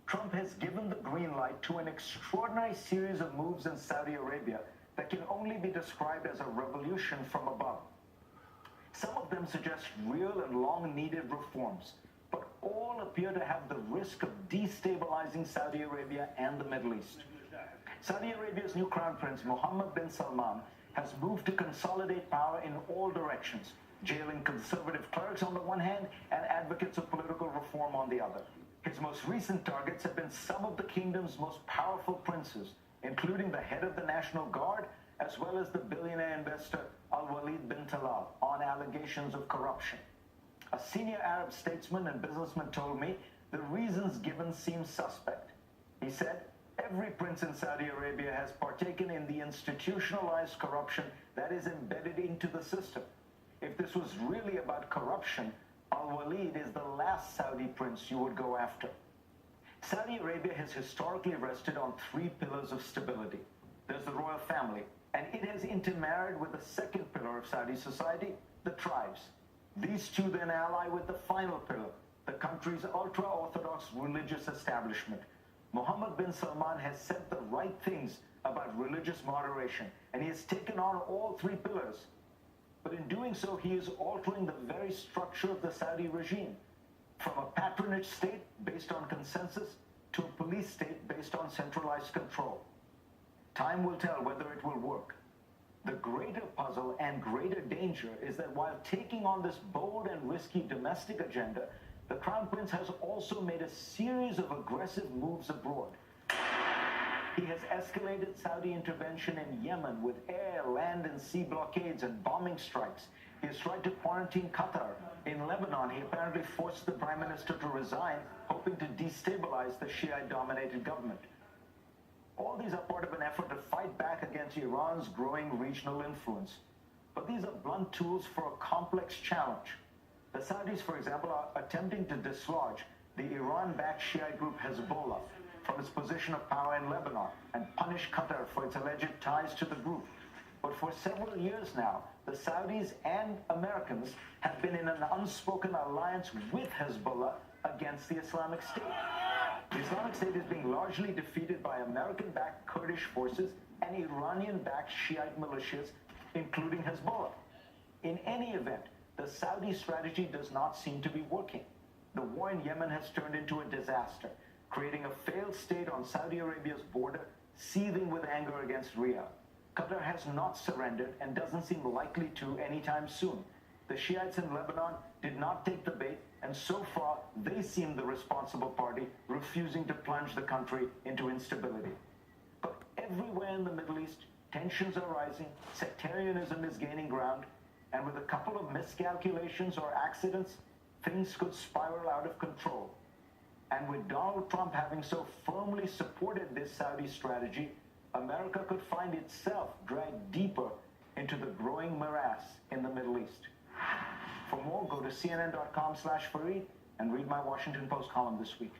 Trump has given the green light to an extraordinary series of moves in Saudi Arabia that can only be described as a revolution from above. Some of them suggest real and long-needed reforms, but all appear to have the risk of destabilizing Saudi Arabia and the Middle East. Saudi Arabia's new crown prince, Mohammed bin Salman, has moved to consolidate power in all directions, jailing conservative clerics on the one hand and advocates of political reform on the other. His most recent targets have been some of the kingdom's most powerful princes, including the head of the National Guard, as well as the billionaire investor Al-Walid bin Talal, on allegations of corruption. A senior Arab statesman and businessman told me the reasons given seem suspect. He said, every prince in Saudi Arabia has partaken in the institutionalized corruption that is embedded into the system. If this was really about corruption, Al-Walid is the last Saudi prince you would go after. Saudi Arabia has historically rested on three pillars of stability. There's the royal family, and it has intermarried with the second pillar of Saudi society, the tribes. These two then ally with the final pillar, the country's ultra-orthodox religious establishment. Mohammed bin Salman has said the right things about religious moderation, and he has taken on all three pillars. But in doing so, he is altering the very structure of the Saudi regime, from a patronage state based on consensus to a police state based on centralized control. Time will tell whether it will work. The greater puzzle and greater danger is that while taking on this bold and risky domestic agenda, the Crown Prince has also made a series of aggressive moves abroad. He has escalated Saudi intervention in Yemen with air, land, and sea blockades and bombing strikes. He has tried to quarantine Qatar. In Lebanon, he apparently forced the prime minister to resign, hoping to destabilize the Shiite-dominated government. All these are part of an effort to fight back against Iran's growing regional influence. But these are blunt tools for a complex challenge. The Saudis, for example, are attempting to dislodge the Iran-backed Shiite group Hezbollah from its position of power in Lebanon and punish Qatar for its alleged ties to the group. But for several years now, the Saudis and Americans have been in an unspoken alliance with Hezbollah against the Islamic State. The Islamic State is being largely defeated by American-backed Kurdish forces and Iranian-backed Shiite militias, including Hezbollah. In any event, the Saudi strategy does not seem to be working. The war in Yemen has turned into a disaster, creating a failed state on Saudi Arabia's border, seething with anger against Riyadh. Qatar has not surrendered and doesn't seem likely to anytime soon. The Shiites in Lebanon did not take the bait, and so far they seem the responsible party, refusing to plunge the country into instability. But everywhere in the Middle East, tensions are rising, sectarianism is gaining ground, and with a couple of miscalculations or accidents, things could spiral out of control. And with Donald Trump having so firmly supported this Saudi strategy, America could find itself dragged deeper into the growing morass in the Middle East. For more, go to cnn.com/Fareed and read my Washington Post column this week.